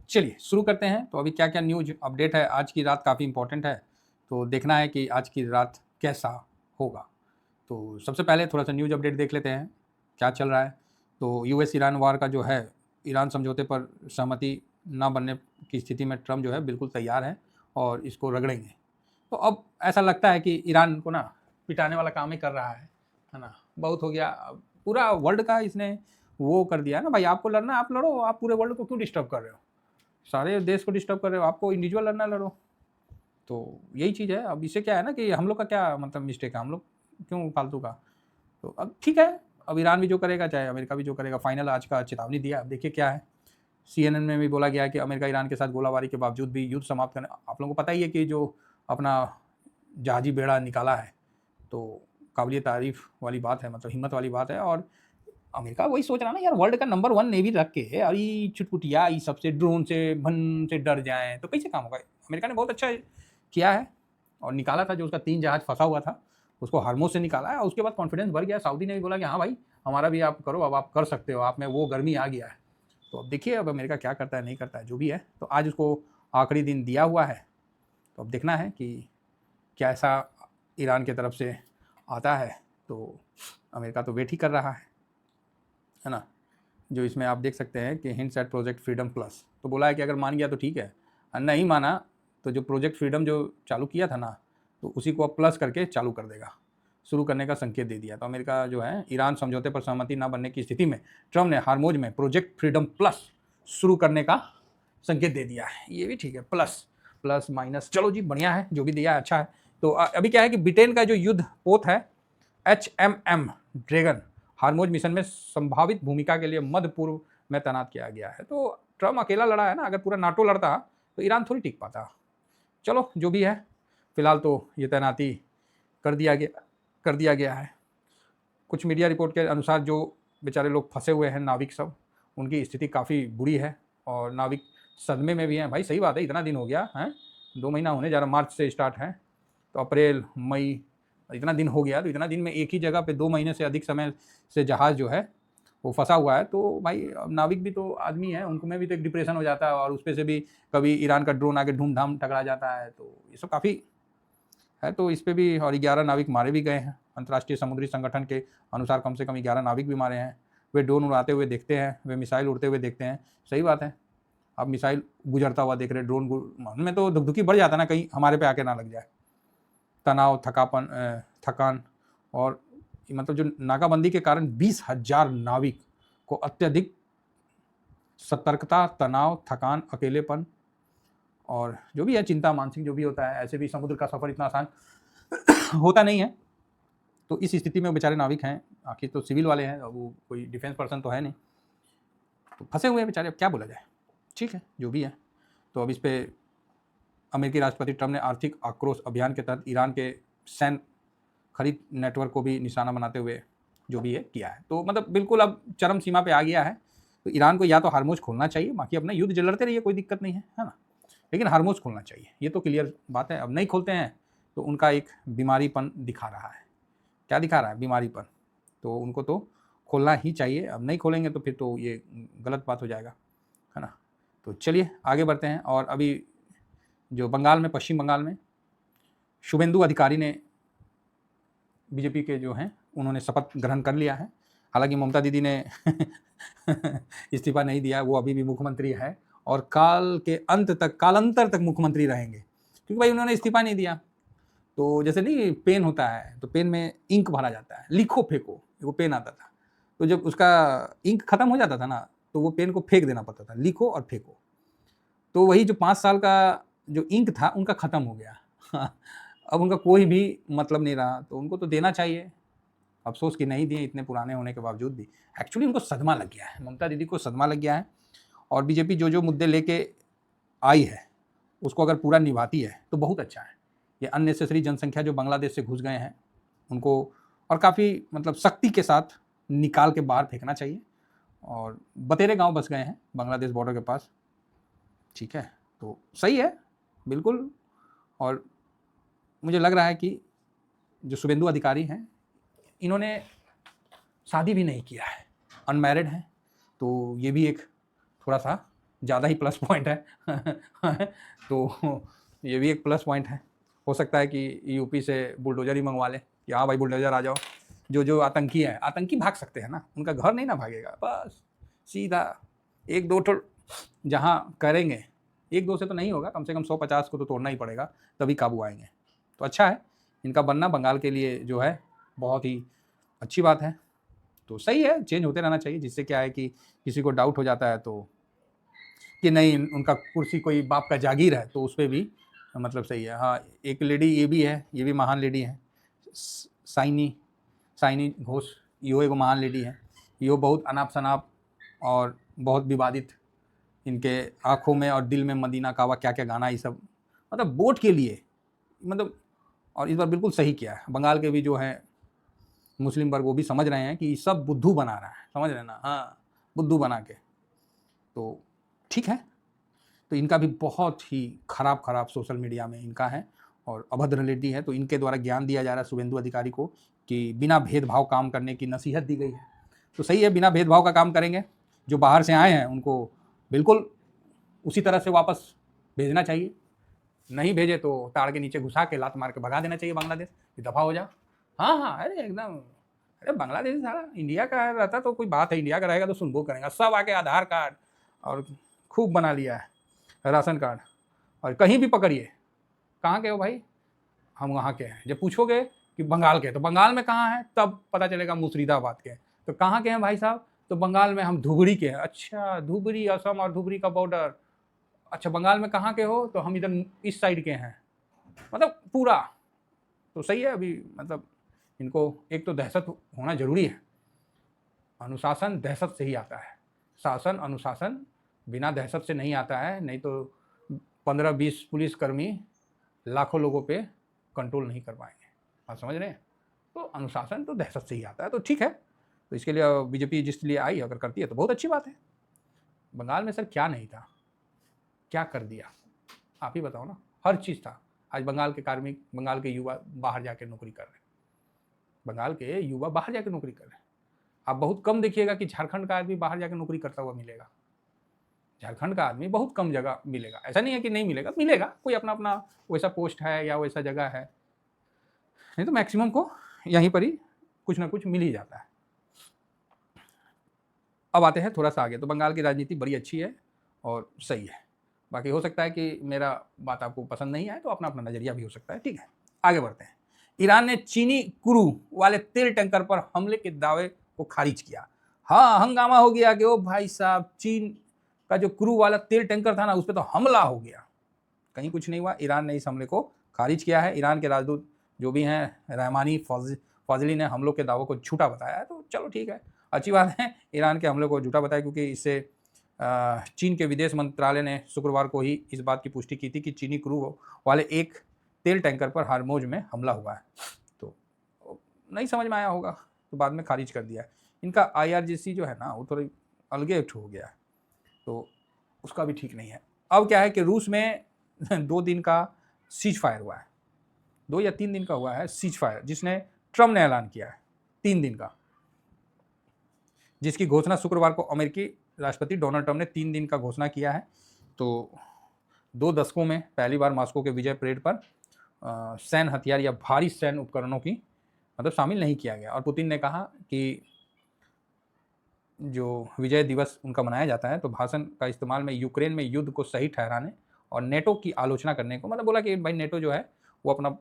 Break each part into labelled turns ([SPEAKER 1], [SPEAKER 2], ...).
[SPEAKER 1] चलिए शुरू करते हैं। तो अभी क्या क्या न्यूज अपडेट है, आज की रात काफ़ी इंपॉर्टेंट है, तो देखना है कि आज की रात कैसा होगा। तो सबसे पहले थोड़ा सा न्यूज अपडेट देख लेते हैं क्या चल रहा है। तो यूएस ईरान वार का जो है, ईरान समझौते पर सहमति ना बनने की स्थिति में ट्रम्प जो है बिल्कुल तैयार है और इसको रगड़ेंगे। तो अब ऐसा लगता है कि ईरान को ना पिटाने वाला काम ही कर रहा है ना। बहुत हो गया, अब पूरा वर्ल्ड का इसने वो कर दिया ना, भाई आपको लड़ना आप लड़ो, आप पूरे वर्ल्ड को क्यों डिस्टर्ब कर रहे हो, सारे देश को डिस्टर्ब कर रहे हो, आपको इंडिविजुअल लड़ना लड़ो। तो यही चीज़ है। अब इससे क्या है ना कि हम लोग का क्या मतलब मिस्टेक है, हम लोग क्यों फालतू का। तो अब ठीक है, अब ईरान भी जो करेगा चाहे अमेरिका भी जो करेगा, फाइनल आज का चेतावनी दिया। अब देखिए क्या है, CNN में भी बोला गया है कि अमेरिका ईरान के साथ गोलाबारी के बावजूद भी युद्ध समाप्त करने, आप लोगों को पता ही है कि जो अपना जहाजी बेड़ा निकाला है, तो काबिलियत तारीफ वाली बात है, मतलब हिम्मत वाली बात है। और अमेरिका वही सोच रहा ना यार, वर्ल्ड का नंबर 1 नेवी रख के और ये चुटपुटिया ये सबसे ड्रोन से भन से डर जाएं तो कैसे काम होगा। अमेरिका ने बहुत अच्छा किया है और निकाला था, जो उसका 3 जहाज फंसा हुआ था उसको हार्मोज से निकाला है, और उसके बाद कॉन्फिडेंस बढ़ गया। सऊदी ने भी बोला कि हाँ भाई हमारा भी आप करो, अब आप कर सकते हो, आप में वो गर्मी आ गया है। तो अब देखिए अब अमेरिका क्या करता है नहीं करता है, जो भी है। तो आज उसको आखिरी दिन दिया हुआ है, तो अब देखना है कि क्या ऐसा ईरान की तरफ से आता है। तो अमेरिका तो वेट ही कर रहा है ना। जो इसमें आप देख सकते हैं कि hints at project freedom plus, तो बोला है कि अगर मान गया तो ठीक है, और नहीं माना तो जो प्रोजेक्ट फ्रीडम जो चालू किया था ना, तो उसी को अब प्लस करके चालू कर देगा, शुरू करने का संकेत दे दिया। तो अमेरिका जो है ईरान समझौते पर सहमति ना बनने की स्थिति में ट्रम्प ने हार्मोज में प्रोजेक्ट फ्रीडम प्लस शुरू करने का संकेत दे दिया है। ये भी ठीक है, प्लस प्लस माइनस, चलो जी बढ़िया है, जो भी दिया है अच्छा है। तो अभी क्या है कि ब्रिटेन का जो युद्ध पोत है HMM ड्रैगन हार्मोज मिशन में संभावित भूमिका के लिए मध्य पूर्व में तैनात किया गया है। तो ट्रम्प अकेला लड़ा है ना, अगर पूरा नाटो लड़ता तो ईरान थोड़ी टिक पाता। चलो जो भी है, फिलहाल तो ये तैनाती कर दिया गया है। कुछ मीडिया रिपोर्ट के अनुसार जो बेचारे लोग फंसे हुए हैं नाविक सब, उनकी स्थिति काफ़ी बुरी है और नाविक सदमे में भी हैं। भाई सही बात है, इतना दिन हो गया है, 2 महीना होने जा रहा, मार्च से स्टार्ट है तो अप्रैल मई, इतना दिन हो गया। तो इतना दिन में एक ही जगह पे 2 महीने से अधिक समय से जहाज़ जो है वो फंसा हुआ है। तो भाई अब नाविक भी तो आदमी है, उनको में भी तो एक डिप्रेशन हो जाता है, और उस पर से भी कभी ईरान का ड्रोन आके धूमधाम टकरा जाता है। तो ये सब काफ़ी है। तो इस पर भी और 11 नाविक मारे भी गए हैं। अंतर्राष्ट्रीय समुद्री संगठन के अनुसार कम से कम 11 नाविक भी मारे हैं। वे ड्रोन उड़ाते हुए देखते हैं, वे मिसाइल उड़ते हुए देखते हैं। सही बात है, अब मिसाइल गुजरता हुआ देख रहे, ड्रोन मन में तो धुकधुकी बढ़ जाता ना, कहीं हमारे पे आके ना लग जाए। तनाव, थकान और मतलब जो नाकाबंदी के कारण 20,000 नाविक को अत्यधिक सतर्कता, तनाव, थकान, अकेलेपन और जो भी है चिंता, मानसिक जो भी होता है, ऐसे भी समुद्र का सफर इतना आसान होता नहीं है। तो इस स्थिति में बेचारे नाविक हैं, आखिर तो सिविल वाले हैं, वो कोई डिफेंस पर्सन तो है नहीं, तो फंसे हुए हैं बेचारे, अब क्या बोला जाए। ठीक है जो भी है। तो अब इस पर अमेरिकी राष्ट्रपति ट्रम्प ने आर्थिक आक्रोश अभियान के तहत ईरान के सैन्य खरीद नेटवर्क को भी निशाना बनाते हुए जो भी है किया है। तो मतलब बिल्कुल अब चरम सीमा पे आ गया है। तो ईरान को या तो हार्मोज खोलना चाहिए, बाकी अपना युद्ध लड़ते रहिए, कोई दिक्कत नहीं है ना, लेकिन हार्मोज खोलना चाहिए, ये तो क्लियर बात है। अब नहीं खोलते हैं तो उनका एक बीमारीपन दिखा रहा है। क्या दिखा रहा है? बीमारीपन। तो उनको तो खोलना ही चाहिए, अब नहीं खोलेंगे तो फिर तो ये गलत बात हो जाएगा, है ना। तो चलिए आगे बढ़ते हैं। और अभी जो बंगाल में, पश्चिम बंगाल में शुभेंदु अधिकारी ने, बीजेपी के जो हैं, उन्होंने शपथ ग्रहण कर लिया है। हालांकि ममता दीदी ने इस्तीफा नहीं दिया, वो अभी भी मुख्यमंत्री है और कालांतर तक मुख्यमंत्री रहेंगे, क्योंकि भाई उन्होंने इस्तीफा नहीं दिया। तो जैसे नहीं पेन होता है तो पेन में इंक भरा जाता है, लिखो फेंको, वो पेन आता था, तो जब उसका इंक खत्म हो जाता था ना, तो वो पेन को फेंक देना पड़ता था, लिखो और फेंको। तो वही जो 5 साल का जो इंक था उनका खत्म हो गया अब उनका कोई भी मतलब नहीं रहा, तो उनको तो देना चाहिए। अफसोस कि नहीं दिए, इतने पुराने होने के बावजूद भी। एक्चुअली उनको सदमा लग गया है, ममता दीदी को सदमा लग गया है। और बीजेपी जो जो मुद्दे लेके आई है उसको अगर पूरा निभाती है तो बहुत अच्छा है। ये अननेसेसरी जनसंख्या जो बांग्लादेश से घुस गए हैं उनको और काफ़ी मतलब सख्ती के साथ निकाल के बाहर फेंकना चाहिए। और बतेरे गांव बस गए हैं बांग्लादेश बॉर्डर के पास, ठीक है, तो सही है बिल्कुल। और मुझे लग रहा है कि जो शुभेंदु अधिकारी हैं, इन्होंने शादी भी नहीं किया है, अनमैरिड हैं, तो ये भी एक थोड़ा सा ज़्यादा ही प्लस पॉइंट है तो ये भी एक प्लस पॉइंट है। हो सकता है कि यूपी से बुलडोजर ही मंगवा लें कि हाँ भाई बुलडोजर आ जाओ। जो आतंकी है, आतंकी भाग सकते हैं ना, उनका घर नहीं ना भागेगा, बस सीधा एक दो ठो जहाँ करेंगे, एक दो से तो नहीं होगा, कम से कम 150 को तो तोड़ना ही पड़ेगा, तभी काबू आएंगे। तो अच्छा है इनका बनना, बंगाल के लिए जो है बहुत ही अच्छी बात है। तो सही है, चेंज होते रहना चाहिए, जिससे क्या है कि किसी को डाउट हो जाता है तो कि नहीं उनका कुर्सी कोई बाप का जागीर है, तो उस पर भी मतलब सही है। हाँ, एक लेडी ये भी है, ये भी महान लेडी है, साइनी घोष, यो एक महान लेडी है। यो बहुत अनाप शनाप और बहुत विवादित, इनके आँखों में और दिल में मदीना कावा क्या क्या गाना, ये सब मतलब वोट के लिए, मतलब और इस बार बिल्कुल सही किया है। बंगाल के भी जो है मुस्लिम वर्ग वो भी समझ रहे हैं कि सब बुद्धू बना रहा है, समझ रहे हैं ना, हाँ बुद्धू बना के, तो ठीक है। तो इनका भी बहुत ही खराब सोशल मीडिया में इनका है और अभद्र लेडी है। तो इनके द्वारा ज्ञान दिया जा रहा है शुभेंदु अधिकारी को कि बिना भेदभाव काम करने की नसीहत दी गई है। तो सही है, बिना भेदभाव का काम करेंगे। जो बाहर से आए हैं उनको बिल्कुल उसी तरह से वापस भेजना चाहिए, नहीं भेजे तो ताड़ के नीचे घुसा के लात मार के भगा देना चाहिए बांग्लादेश, दफ़ा हो जाओ। हाँ हाँ, अरे एकदम, अरे बांग्लादेश सारा इंडिया का रहता तो कोई बात है, इंडिया का रहेगा तो सुनबो करेंगे, सब आके आधार कार्ड और खूब बना लिया है, राशन कार्ड, और कहीं भी पकड़िए, कहाँ के हो भाई, हम वहाँ के हैं। जब पूछोगे कि बंगाल के, तो बंगाल में कहाँ है, तब पता चलेगा मुर्शिदाबाद के। तो कहाँ के हैं भाई साहब, तो बंगाल में हम धुबरी के हैं। अच्छा, धुबरी, असम और धुबरी का बॉर्डर। अच्छा, बंगाल में कहाँ के हो, तो हम इधर इस साइड के हैं, मतलब पूरा। तो सही है, अभी मतलब इनको एक तो दहशत होना जरूरी है, अनुशासन दहशत से ही आता है, शासन अनुशासन बिना दहशत से नहीं आता है, नहीं तो 15-20 पुलिसकर्मी लाखों लोगों पे कंट्रोल नहीं कर पाएंगे, आप समझ रहे हैं। तो अनुशासन तो दहशत से ही आता है, तो ठीक है। तो इसके लिए बीजेपी जिस लिए आई, अगर करती है तो बहुत अच्छी बात है। बंगाल में सर क्या नहीं था, क्या कर दिया, आप ही बताओ ना, हर चीज़ था। आज बंगाल के कार्मिक, बंगाल के युवा बाहर जाके नौकरी कर रहे हैं, बंगाल के युवा बाहर जाके नौकरी कर रहे हैं। आप बहुत कम देखिएगा कि झारखंड का आदमी बाहर जाके नौकरी करता हुआ मिलेगा। झारखंड का आदमी बहुत कम जगह मिलेगा, ऐसा नहीं है कि नहीं मिलेगा, मिलेगा, कोई अपना अपना वैसा पोस्ट है या वैसा जगह है, नहीं तो मैक्सिमम को यहीं पर ही कुछ ना कुछ मिल ही जाता है। अब आते हैं थोड़ा सा आगे। तो बंगाल की राजनीति बड़ी अच्छी है और सही है। बाकी हो सकता है कि मेरा बात आपको पसंद नहीं आए, तो अपना अपना नज़रिया भी हो सकता है, ठीक है। आगे बढ़ते हैं। ईरान ने चीनी क्रू वाले तेल टैंकर पर हमले के दावे को खारिज किया। हाँ, हंगामा हो गया कि ओ भाई साहब, चीन का जो क्रू वाला तेल टैंकर था ना, उस पर तो हमला हो गया। कहीं कुछ नहीं हुआ, ईरान ने इस हमले को खारिज किया है। ईरान के राजदूत जो भी हैं, रहमानी फाजिली ने हमलों के दावों को झूठा बताया है। तो चलो ठीक है, अच्छी बात है, ईरान के हमले को झूठा बताया, क्योंकि इससे चीन के विदेश मंत्रालय ने शुक्रवार को ही इस बात की पुष्टि की थी कि चीनी क्रू वाले एक तेल टैंकर पर हार्मोज में हमला हुआ है। तो नहीं समझ में आया होगा, तो बाद में खारिज कर दिया। इनका IRGC जो है ना, वो थोड़ी अलगे हो गया है, तो उसका भी ठीक नहीं है। अब क्या है कि रूस में 2 दिन का सीज फायर हुआ है, 2 या 3 दिन का हुआ है सीज फायर, जिसने ट्रम्प ने ऐलान किया है 3 दिन का, जिसकी घोषणा शुक्रवार को अमेरिकी राष्ट्रपति डोनाल्ड ट्रम्प ने 3 दिन का घोषणा किया है। तो 2 दशकों में पहली बार मॉस्को के विजय परेड पर सैन्य हथियार या भारी सैन्य उपकरणों की मतलब शामिल नहीं किया गया। और पुतिन ने कहा कि जो विजय दिवस उनका मनाया जाता है, तो भाषण का इस्तेमाल में यूक्रेन में युद्ध को सही ठहराने और नेटो की आलोचना करने को, मतलब बोला कि भाई नेटो जो है वो अपना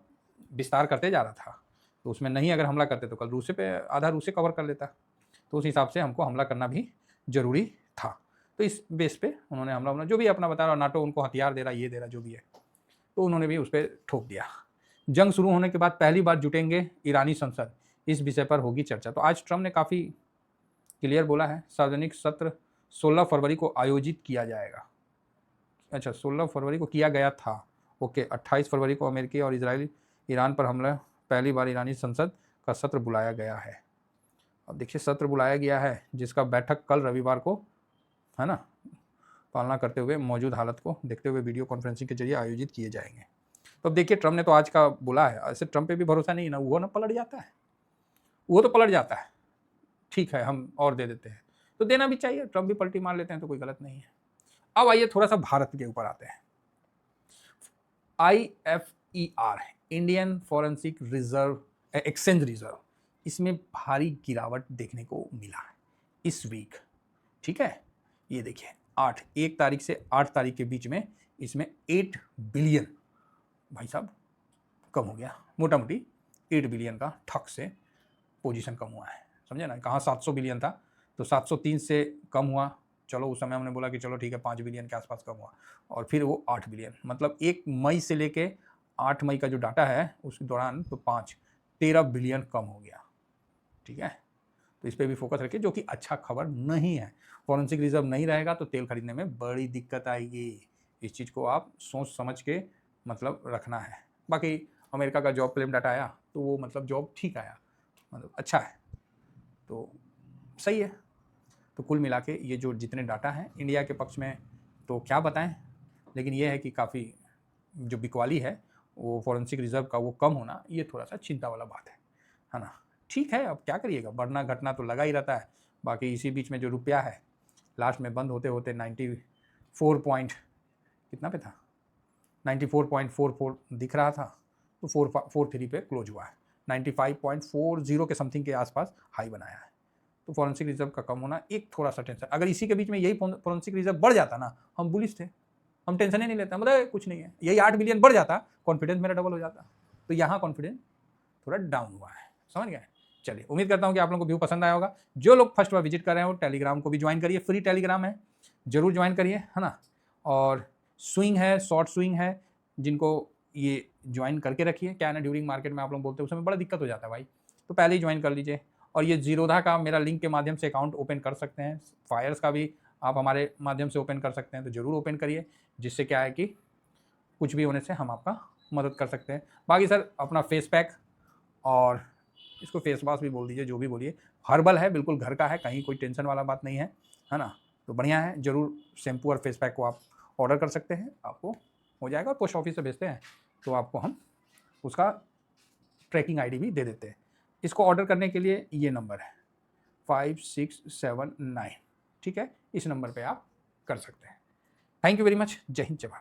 [SPEAKER 1] विस्तार करते जा रहा था, तो उसमें नहीं अगर हमला करते तो कल रूस पे आधा रूस कवर कर लेता, तो उस हिसाब से हमको हमला करना भी जरूरी था। तो इस बेस पे उन्होंने हमला जो भी अपना बता रहा, नाटो उनको हथियार दे रहा, ये दे रहा, जो भी है, तो उन्होंने भी उस पर ठोक दिया। जंग शुरू होने के बाद पहली बार जुटेंगे ईरानी संसद, इस विषय पर होगी चर्चा। तो आज ट्रम्प ने काफ़ी क्लियर बोला है, सार्वजनिक सत्र 16 फरवरी को आयोजित किया जाएगा। अच्छा, 16 फरवरी को किया गया था, ओके। 28 फरवरी को अमेरिकी और इजरायली ईरान पर हमला, पहली बार ईरानी संसद का सत्र बुलाया गया है। अब देखिए, सत्र बुलाया गया है जिसका बैठक कल रविवार को, है ना, पालना करते हुए मौजूद हालत को देखते हुए वीडियो कॉन्फ्रेंसिंग के जरिए आयोजित किए जाएंगे। तो अब देखिए, ट्रम्प ने तो आज का बोला है, ऐसे ट्रम्प पे भी भरोसा नहीं ना, वो ना पलट जाता है, वो तो पलट जाता है, ठीक है हम और दे देते हैं, तो देना भी चाहिए, ट्रम्प भी पलटी मार लेते हैं तो कोई गलत नहीं है। अब आइए थोड़ा सा भारत के ऊपर आते हैं। IFER, Indian forensic reserve exchange reserve, इसमें भारी गिरावट देखने को मिला है इस वीक। ठीक है, ये देखिए 1 तारीख से 8 तारीख के बीच में इसमें 8 बिलियन भाई साहब कम हो गया, मोटा मोटी 8 बिलियन का ठक से पोजीशन कम हुआ है, समझे ना। कहाँ 700 बिलियन था तो 703 से कम हुआ, चलो उस समय हमने बोला कि चलो ठीक है 5 बिलियन के आसपास कम हुआ, और फिर वो 8 बिलियन, मतलब 1 मई से लेके 8 मई का जो डाटा है उस दौरान तो 13 बिलियन कम हो गया। ठीक है, तो इस पर भी फोकस रखिए, जो कि अच्छा खबर नहीं है। फॉरेंसिक रिजर्व नहीं रहेगा तो तेल खरीदने में बड़ी दिक्कत आएगी। इस चीज़ को आप सोच समझ के मतलब रखना है। बाकी अमेरिका का जॉब क्लेम डाटा आया तो वो मतलब जॉब ठीक आया, मतलब अच्छा है, तो सही है। तो कुल मिला के ये जो जितने डाटा हैं इंडिया के पक्ष में तो क्या बताएं, लेकिन ये है कि काफ़ी जो बिकवाली है वो फॉरेंसिक रिजर्व का वो कम होना, ये थोड़ा सा चिंता वाला बात है ना। ठीक है, अब क्या करिएगा, बढ़ना घटना तो लगा ही रहता है। बाकी इसी बीच में जो रुपया है लास्ट में बंद होते होते 94 पॉइंट कितना पे था, 94.44 दिख रहा था, तो 443 पे क्लोज हुआ है। 95.40 के समथिंग के आसपास हाई बनाया है। तो फॉरेंसिक रिजर्व का कम होना एक थोड़ा सा टेंशन, अगर इसी के बीच में यही फॉरेंसिक रिजर्व बढ़ जाता ना, हम बुलिश थे, हम टेंशन ही नहीं लेते, मतलब कुछ नहीं है, यही 8 बिलियन बढ़ जाता, कॉन्फिडेंस मेरा डबल हो जाता। तो यहाँ कॉन्फिडेंस थोड़ा डाउन हुआ है, समझ गए। चलिए, उम्मीद करता हूँ कि आप लोगों को व्यू पसंद आया होगा। जो लोग फर्स्ट बार विजिट कर रहे हैं वो टेलीग्राम को भी ज्वाइन करिए, फ्री टेलीग्राम है, जरूर ज्वाइन करिए, है ना। और स्विंग है, शॉर्ट स्विंग है, जिनको ये ज्वाइन करके रखिए। क्या है ना, ड्यूरिंग मार्केट में आप लोग बोलते हैं उस समय बड़ा दिक्कत हो जाता है भाई, तो पहले ही ज्वाइन कर लीजिए। और ये जीरोधा का मेरा लिंक के माध्यम से अकाउंट ओपन कर सकते हैं, फायर्स का भी आप हमारे माध्यम से ओपन कर सकते हैं, तो ज़रूर ओपन करिए, जिससे क्या है कि कुछ भी होने से हम आपका मदद कर सकते हैं। बाकी सर अपना फेस पैक और इसको फेस वॉश भी बोल दीजिए, जो भी बोलिए, हर्बल है, बिल्कुल घर का है, कहीं कोई टेंशन वाला बात नहीं है, है ना। तो बढ़िया है, ज़रूर शैम्पू और फेस पैक को आप ऑर्डर कर सकते हैं, आपको हो जाएगा। और पोस्ट ऑफिस से भेजते हैं तो आपको हम उसका ट्रैकिंग आईडी भी दे देते हैं। इसको ऑर्डर करने के लिए ये नंबर है 5679, ठीक है, इस नंबर पे आप कर सकते हैं। थैंक यू वेरी मच, जय हिंद जय भारत।